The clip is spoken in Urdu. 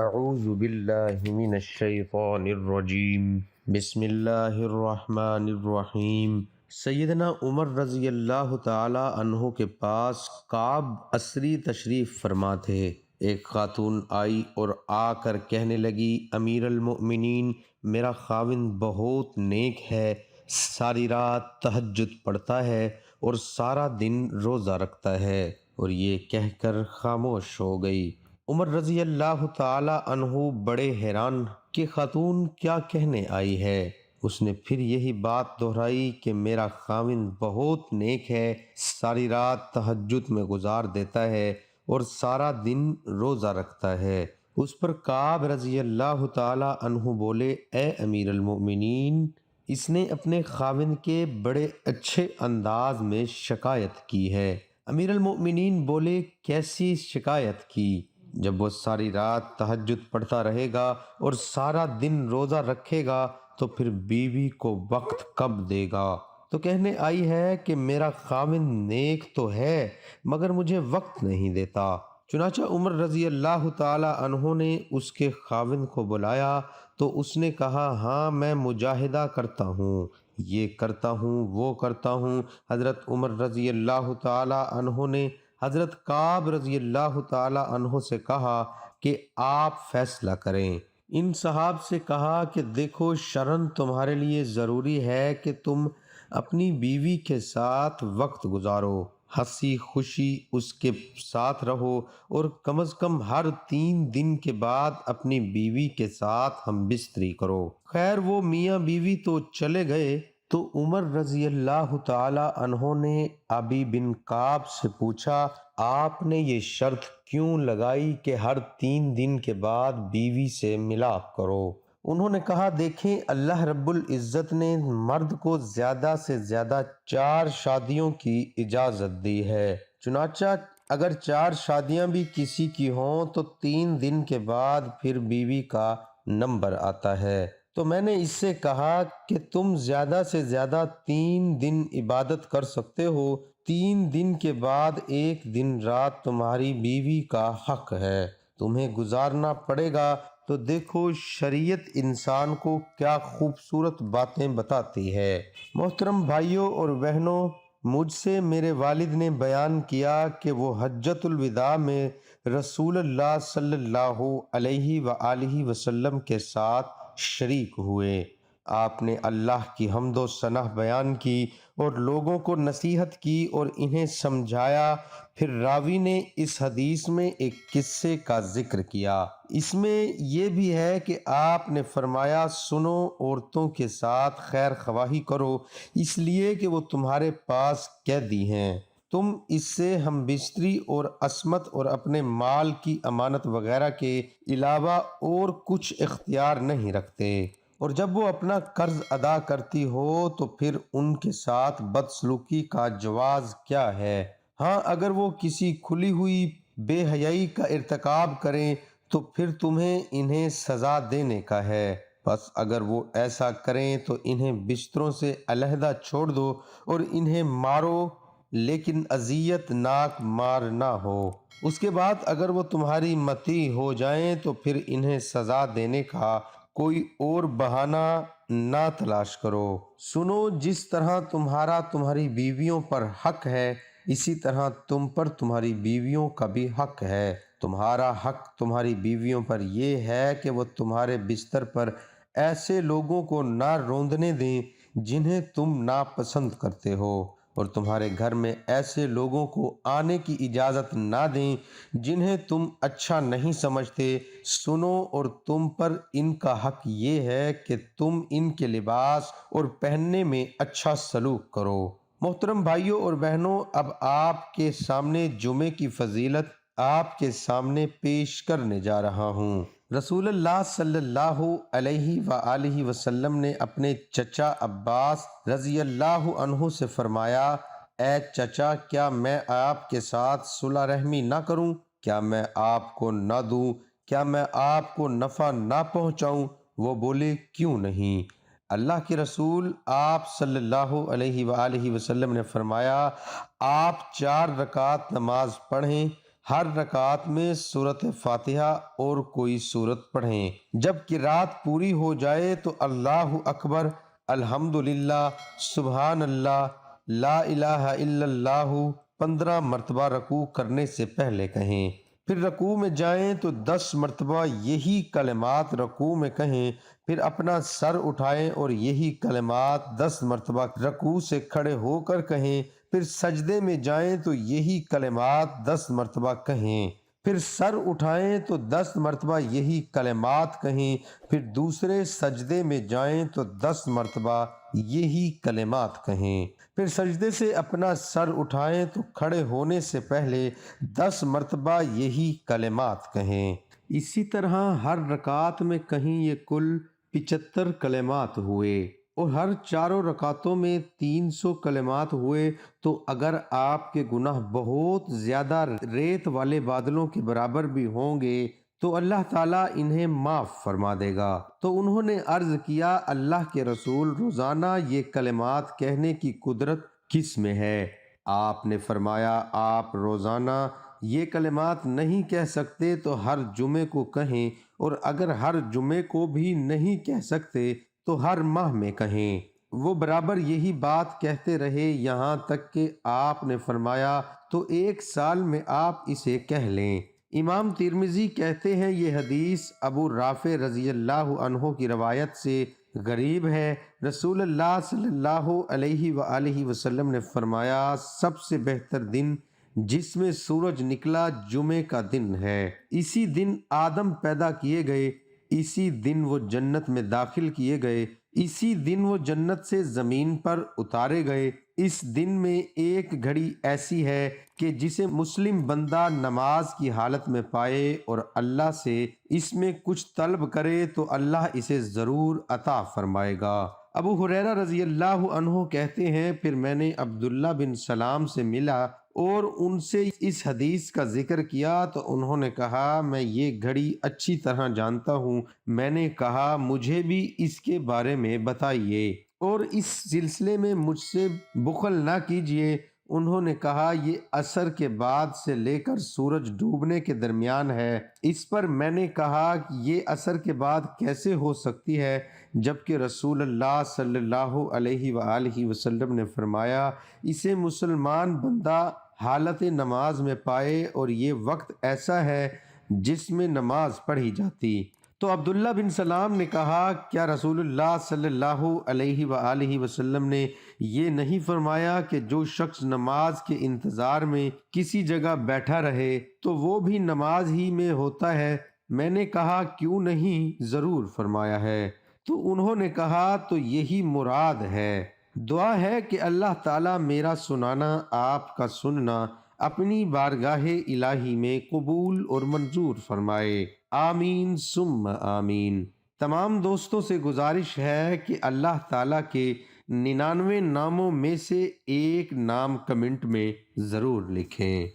اعوذ باللہ من الشیطان الرجیم بسم اللہ الرحمن الرحیم۔ سیدنا عمر رضی اللہ تعالی عنہ کے پاس کعب عصری تشریف فرما تھے۔ ایک خاتون آئی اور آ کر کہنے لگی، امیر المؤمنین، میرا خاوند بہت نیک ہے، ساری رات تہجد پڑھتا ہے اور سارا دن روزہ رکھتا ہے، اور یہ کہہ کر خاموش ہو گئی۔ عمر رضی اللہ تعالی عنہ بڑے حیران کہ خاتون کیا کہنے آئی ہے۔ اس نے پھر یہی بات دہرائی کہ میرا خاوند بہت نیک ہے، ساری رات تہجد میں گزار دیتا ہے اور سارا دن روزہ رکھتا ہے۔ اس پر کعب رضی اللہ تعالی عنہ بولے، اے امیر المؤمنین، اس نے اپنے خاوند کے بڑے اچھے انداز میں شکایت کی ہے۔ امیر المؤمنین بولے، کیسی شکایت کی؟ جب وہ ساری رات تہجد پڑھتا رہے گا اور سارا دن روزہ رکھے گا تو پھر بیوی کو وقت کب دے گا؟ تو کہنے آئی ہے کہ میرا خاوند نیک تو ہے مگر مجھے وقت نہیں دیتا۔ چنانچہ عمر رضی اللہ تعالی عنہ نے اس کے خاوند کو بلایا تو اس نے کہا، ہاں میں مجاہدہ کرتا ہوں، یہ کرتا ہوں، وہ کرتا ہوں۔ حضرت عمر رضی اللہ تعالی عنہ نے حضرت کعب رضی اللہ تعالی عنہ سے کہا کہ آپ فیصلہ کریں۔ ان صحاب سے کہا کہ دیکھو، شرعاً تمہارے لیے ضروری ہے کہ تم اپنی بیوی کے ساتھ وقت گزارو، ہنسی خوشی اس کے ساتھ رہو، اور کم از کم ہر 3 دن کے بعد اپنی بیوی کے ساتھ ہم بستری کرو۔ خیر وہ میاں بیوی تو چلے گئے تو عمر رضی اللہ تعالی عنہ نے ابی بن کعب سے پوچھا، آپ نے یہ شرط کیوں لگائی کہ ہر 3 دن کے بعد بیوی سے ملاپ کرو؟ انہوں نے کہا، دیکھیں، اللہ رب العزت نے مرد کو زیادہ سے زیادہ 4 شادیوں کی اجازت دی ہے، چنانچہ اگر 4 شادیاں بھی کسی کی ہوں تو 3 دن کے بعد پھر بیوی کا نمبر آتا ہے۔ تو میں نے اس سے کہا کہ تم زیادہ سے زیادہ 3 دن عبادت کر سکتے ہو، 3 دن کے بعد 1 دن رات تمہاری بیوی کا حق ہے، تمہیں گزارنا پڑے گا۔ تو دیکھو شریعت انسان کو کیا خوبصورت باتیں بتاتی ہے۔ محترم بھائیوں اور بہنوں، مجھ سے میرے والد نے بیان کیا کہ وہ حجۃ الوداع میں رسول اللہ صلی اللہ علیہ وآلہ وسلم کے ساتھ شریک ہوئے۔ آپ نے اللہ کی حمد و ثنا بیان کی اور لوگوں کو نصیحت کی اور انہیں سمجھایا۔ پھر راوی نے اس حدیث میں ایک قصے کا ذکر کیا۔ اس میں یہ بھی ہے کہ آپ نے فرمایا، سنو، عورتوں کے ساتھ خیر خواہی کرو، اس لیے کہ وہ تمہارے پاس قیدی ہیں، تم اس سے ہم بستری اور عصمت اور اپنے مال کی امانت وغیرہ کے علاوہ اور کچھ اختیار نہیں رکھتے، اور جب وہ اپنا قرض ادا کرتی ہو تو پھر ان کے ساتھ بدسلوکی کا جواز کیا ہے؟ ہاں، اگر وہ کسی کھلی ہوئی بے حیائی کا ارتکاب کریں تو پھر تمہیں انہیں سزا دینے کا ہے، بس اگر وہ ایسا کریں تو انہیں بستروں سے علیحدہ چھوڑ دو اور انہیں مارو، لیکن اذیت ناک مار نہ ہو۔ اس کے بعد اگر وہ تمہاری مطیع ہو جائیں تو پھر انہیں سزا دینے کا کوئی اور بہانہ نہ تلاش کرو۔ سنو، جس طرح تمہارا تمہاری بیویوں پر حق ہے، اسی طرح تم پر تمہاری بیویوں کا بھی حق ہے۔ تمہارا حق تمہاری بیویوں پر یہ ہے کہ وہ تمہارے بستر پر ایسے لوگوں کو نہ روندنے دیں جنہیں تم ناپسند کرتے ہو، اور تمہارے گھر میں ایسے لوگوں کو آنے کی اجازت نہ دیں جنہیں تم اچھا نہیں سمجھتے۔ سنو، اور تم پر ان کا حق یہ ہے کہ تم ان کے لباس اور پہننے میں اچھا سلوک کرو۔ محترم بھائیوں اور بہنوں، اب آپ کے سامنے جمعے کی فضیلت آپ کے سامنے پیش کرنے جا رہا ہوں۔ رسول اللہ صلی اللہ علیہ وآلہ وسلم نے اپنے چچا عباس رضی اللہ عنہ سے فرمایا، اے چچا، کیا میں آپ کے ساتھ صلح رحمی نہ کروں؟ کیا میں آپ کو نہ دوں؟ کیا میں آپ کو نفع نہ پہنچاؤں؟ وہ بولے، کیوں نہیں؟ اللہ کے رسول آپ صلی اللہ علیہ وآلہ وسلم نے فرمایا، آپ 4 رکعت نماز پڑھیں، ہر رکعت میں سورۃ فاتحہ اور کوئی سورت پڑھیں۔ جب قرات پوری ہو جائے تو اللہ اکبر، الحمدللہ، سبحان اللہ، لا الہ الا اللہ 15 مرتبہ رکوع کرنے سے پہلے کہیں۔ پھر رکوع میں جائیں تو 10 مرتبہ یہی کلمات رکوع میں کہیں، پھر اپنا سر اٹھائیں اور یہی کلمات 10 مرتبہ رکوع سے کھڑے ہو کر کہیں، پھر سجدے میں جائیں تو یہی کلمات 10 مرتبہ کہیں، پھر سر اٹھائیں تو 10 مرتبہ یہی کلمات کہیں، پھر دوسرے سجدے میں جائیں تو 10 مرتبہ یہی کلمات کہیں، پھر سجدے سے اپنا سر اٹھائیں تو کھڑے ہونے سے پہلے 10 مرتبہ یہی کلمات کہیں۔ اسی طرح ہر رکعت میں کہیں یہ کل 75 کلمات ہوئے، اور ہر چاروں رکعتوں میں 300 کلمات ہوئے تو اگر آپ کے گناہ بہت زیادہ ریت والے بادلوں کے برابر بھی ہوں گے تو اللہ تعالیٰ انہیں معاف فرما دے گا۔ تو انہوں نے عرض کیا، اللہ کے رسول، روزانہ یہ کلمات کہنے کی قدرت کس میں ہے؟ آپ نے فرمایا، آپ روزانہ یہ کلمات نہیں کہہ سکتے تو ہر جمعے کو کہیں، اور اگر ہر جمعے کو بھی نہیں کہہ سکتے تو ہر ماہ میں کہیں۔ وہ برابر یہی بات کہتے رہے یہاں تک کہ آپ نے فرمایا تو 1 سال میں آپ اسے کہہ لیں۔ امام ترمذی کہتے ہیں یہ حدیث ابو رافع رضی اللہ عنہ کی روایت سے غریب ہے۔ رسول اللہ صلی اللہ علیہ وآلہ وسلم نے فرمایا، سب سے بہتر دن جس میں سورج نکلا جمعے کا دن ہے۔ اسی دن آدم پیدا کیے گئے، اسی دن وہ جنت میں داخل کیے گئے، اسی دن وہ جنت سے زمین پر اتارے گئے۔ اس دن میں ایک گھڑی ایسی ہے کہ جسے مسلم بندہ نماز کی حالت میں پائے اور اللہ سے اس میں کچھ طلب کرے تو اللہ اسے ضرور عطا فرمائے گا۔ ابو ہریرہ رضی اللہ عنہ کہتے ہیں، پھر میں نے عبداللہ بن سلام سے ملا اور ان سے اس حدیث کا ذکر کیا تو انہوں نے کہا، میں یہ گھڑی اچھی طرح جانتا ہوں۔ میں نے کہا، مجھے بھی اس کے بارے میں بتائیے اور اس سلسلے میں مجھ سے بخل نہ کیجیے۔ انہوں نے کہا، یہ عصر کے بعد سے لے کر سورج ڈوبنے کے درمیان ہے۔ اس پر میں نے کہا کہ یہ عصر کے بعد کیسے ہو سکتی ہے، جبکہ رسول اللہ صلی اللہ علیہ وآلہ وسلم نے فرمایا، اسے مسلمان بندہ حالت نماز میں پائے اور یہ وقت ایسا ہے جس میں نماز پڑھی جاتی۔ تو عبداللہ بن سلام نے کہا، کیا رسول اللہ صلی اللہ علیہ وآلہ وسلم نے یہ نہیں فرمایا کہ جو شخص نماز کے انتظار میں کسی جگہ بیٹھا رہے تو وہ بھی نماز ہی میں ہوتا ہے؟ میں نے کہا، کیوں نہیں، ضرور فرمایا ہے۔ تو انہوں نے کہا، تو یہی مراد ہے۔ دعا ہے کہ اللہ تعالیٰ میرا سنانا، آپ کا سننا اپنی بارگاہ الہی میں قبول اور منظور فرمائے۔ آمین ثم آمین۔ تمام دوستوں سے گزارش ہے کہ اللہ تعالیٰ کے 99 ناموں میں سے ایک نام کمنٹ میں ضرور لکھیں۔